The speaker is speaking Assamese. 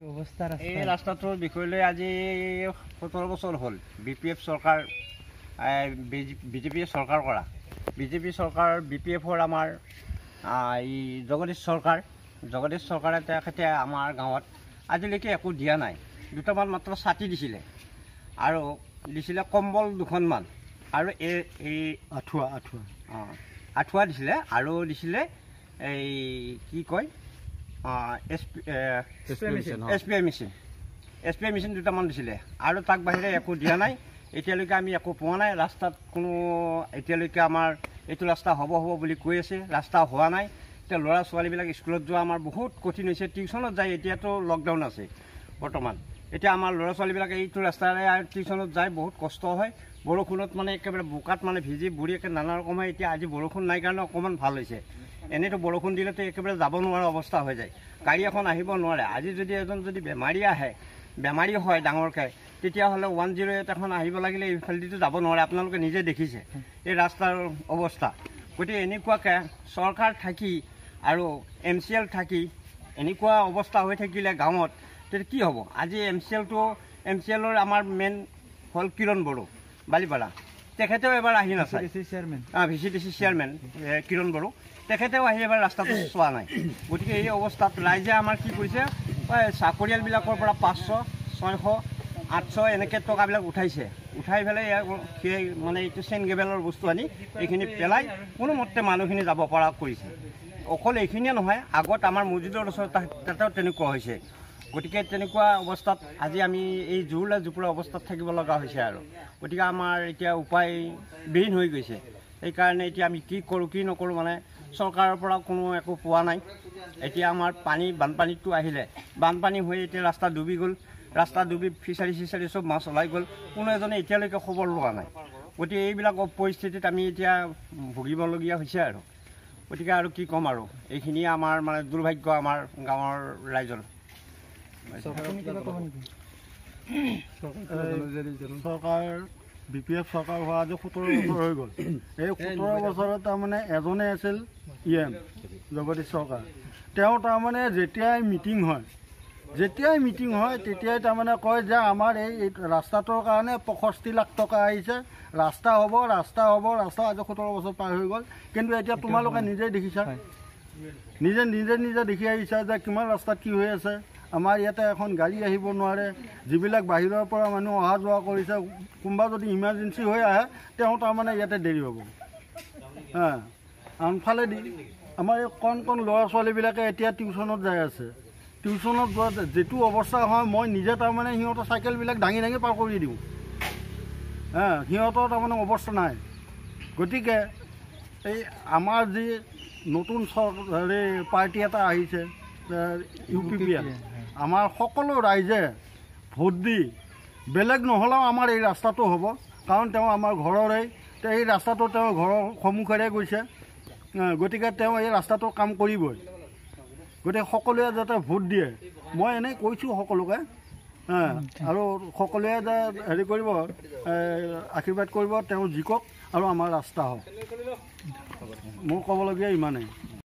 এই ৰাস্তাটোৰ বিষয়লৈ আজি 17 বছৰ হ'ল BPF চৰকাৰ বিজেপি চৰকাৰ কৰা বিজেপি চৰকাৰ BPFৰ আমাৰ এই জগদীশ চৰকাৰে তেখেতে আমাৰ গাঁৱত আজিলৈকে একো দিয়া নাই। দুটামান মাত্ৰ ছাতি দিছিলে আৰু দিছিলে কম্বল দুখনমান আৰু এই আঁঠুৱা দিছিলে আৰু দিছিলে এই কি কয় SPI মেচিন দুটামান দিছিলে আৰু তাক বাহিৰে একো দিয়া নাই। এতিয়ালৈকে আমি একো পোৱা নাই। ৰাস্তাত কোনো এতিয়ালৈকে আমাৰ এইটো ৰাস্তা হ'ব বুলি কৈ আছে, ৰাস্তা হোৱা নাই। এতিয়া ল'ৰা ছোৱালীবিলাক স্কুলত যোৱা আমাৰ বহুত কঠিন হৈছে। টিউশ্যনত যায়, এতিয়াতো লকডাউন আছে বৰ্তমান। এতিয়া আমাৰ ল'ৰা ছোৱালীবিলাকে এইটো ৰাস্তাৰে টিউশ্যনত যায়, বহুত কষ্ট হয়। বৰষুণত মানে একেবাৰে বোকাত মানে ভিজি বুঢ়ী একে নানা ৰকম হয়। এতিয়া আজি বৰষুণ নাই কাৰণে অকণমান ভাল হৈছে। এনেইতো বৰষুণ দিলেতো একেবাৰে যাব নোৱাৰা অৱস্থা হৈ যায়, গাড়ী এখন আহিব নোৱাৰে। আজি যদি এজন বেমাৰী হয় ডাঙৰকৈ, তেতিয়াহ'লে 108 এখন আহিব লাগিলে এইফালেদিতো যাব নোৱাৰে। আপোনালোকে নিজে দেখিছে এই ৰাস্তাৰ অৱস্থা। গতিকে এনেকুৱাকৈ চৰকাৰ থাকি আৰু MCL থাকি এনেকুৱা অৱস্থা হৈ থাকিলে গাঁৱত তেতিয়া কি হ'ব? আজি MCLৰ আমাৰ মেইন হ'ল কিৰণ বড়ো বালিপাৰা, তেখেতেও এবাৰ আহি নাচায়। VCDC চেয়াৰমেন কিৰণ বড়ো, তেখেতেও আহি এবাৰ ৰাস্তাটো চোৱা নাই। গতিকে এই অৱস্থাত ৰাইজে আমাৰ কি কৰিছে, চাকৰিয়ালবিলাকৰ পৰা 500, 600, 800 এনেকৈ টকাবিলাক উঠাই পেলাই সেই মানে এইটো চেইন গেবেলৰ বস্তু আনি এইখিনি পেলাই কোনোমতে মানুহখিনি যাব পৰা কৰিছে। অকল এইখিনিয়ে নহয়, আগত আমাৰ মছজিদৰ ওচৰত তাতেও তেনেকুৱা হৈছে। গতিকে তেনেকুৱা অৱস্থাত আজি আমি এই জোপোৰা অৱস্থাত থাকিব লগা হৈছে আৰু। গতিকে আমাৰ এতিয়া উপায়বিহীন হৈ গৈছে। সেইকাৰণে এতিয়া আমি কি কৰোঁ কি নকৰোঁ, মানে চৰকাৰৰ পৰা কোনো একো পোৱা নাই। এতিয়া আমাৰ বানপানীটো আহিলে, বানপানী হৈ এতিয়া ৰাস্তা ডুবি গ'ল। ৰাস্তা ডুবি ফিচাৰী চব মাছ ওলাই গ'ল। কোনো এজনে এতিয়ালৈকে খবৰ লোৱা নাই। গতিকে এইবিলাক পৰিস্থিতিত আমি এতিয়া ভুগিবলগীয়া হৈছে আৰু। গতিকে আৰু কি ক'ম আৰু, এইখিনিয়ে আমাৰ মানে দুৰ্ভাগ্য আমাৰ গাঁৱৰ ৰাইজৰ। চৰকাৰ BPF চৰকাৰ হোৱা আজি 17 বছৰ হৈ গ'ল। এই 17 বছৰত তাৰমানে এজনে আছিল EM জগদীশ চৰকাৰ। তেওঁ তাৰমানে যেতিয়াই মিটিং হয় তেতিয়াই তাৰমানে কয় যে আমাৰ এই ৰাস্তাটোৰ কাৰণে 65 লাখ টকা আহিছে, ৰাস্তা হ'ব। আজি 17 বছৰ পাৰ হৈ গ'ল। কিন্তু এতিয়া তোমালোকে নিজেই দেখিছা, নিজে দেখি আহিছা যে কিমান ৰাস্তাত কি হৈ আছে। আমাৰ ইয়াতে এখন গাড়ী আহিব নোৱাৰে। যিবিলাক বাহিৰৰ পৰা মানুহ অহা যোৱা কৰিছে, কোনোবা যদি ইমাৰ্জেঞ্চি হৈ আহে তেওঁ তাৰমানে ইয়াতে দেৰি হ'ব। আনফালেদি আমাৰ এই কণ ল'ৰা ছোৱালীবিলাকে এতিয়া টিউশ্যনত যাই আছে। টিউশ্যনত যোৱা যিটো অৱস্থা হয়, মই নিজে তাৰমানে সিহঁতৰ চাইকেলবিলাক দাঙি পাৰ কৰি দিওঁ। সিহঁতৰ তাৰমানে অৱস্থা নাই। গতিকে এই আমাৰ যি নতুন পাৰ্টি এটা আহিছে UPPL, আমাৰ সকলো ৰাইজে ভোট দি বেলেগ নহ'লেও আমাৰ এই ৰাস্তাটো হ'ব। কাৰণ তেওঁ আমাৰ ঘৰৰে, এই ৰাস্তাটো তেওঁৰ ঘৰৰ সন্মুখেৰে গৈছে। গতিকে তেওঁ এই ৰাস্তাটোৰ কাম কৰিবই। গতিকে সকলোৱে যাতে ভোট দিয়ে, মই এনেই কৈছোঁ সকলোকে। আৰু সকলোৱে যে হেৰি কৰিব, আশীৰ্বাদ কৰিব, তেওঁ জিকক আৰু আমাৰ ৰাস্তা হওক। মোৰ ক'বলগীয়া ইমানেই।